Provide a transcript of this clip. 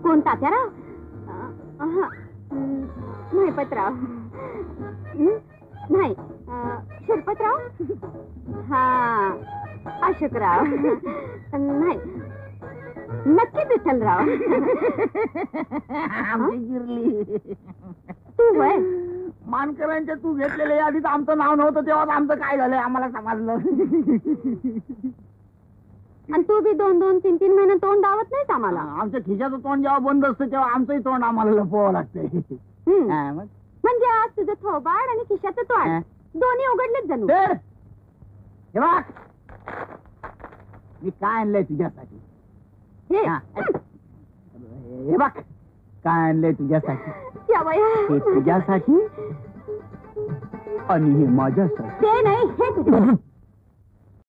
कोण तात्याराव? नाही पतराव. नाही शिरपतराव. हा अशोकराव. नाही नक्की विठ्ठलराव. आमची गिरली. तू वय मानकरांच्या तू घेतलेल्या यादीत आमचं नाव नव्हतं तेव्हा आमचं काय झालंय आम्हाला समजलं. आणि तू बी 2-2, 3-3 महिने तोंड दावत नाहीस आम्हाला. आमच्या खिशाचं तोंड जेव्हा बंद असतं तेव्हा आमचंही तोंड आम्हाला लपवावं लागतंय. म्हणजे आज तुझं थोबाड आणि खिशाचं तोंड दोन्ही उघडलेच जणू. हे बघ मी काय आणलंय तुझ्यासाठी. हे बघ काय आणलंय तुझ्यासाठी. हे तुझ्यासाठी आणि हे माझ्यासाठी. ते नाही हे तुझ्या.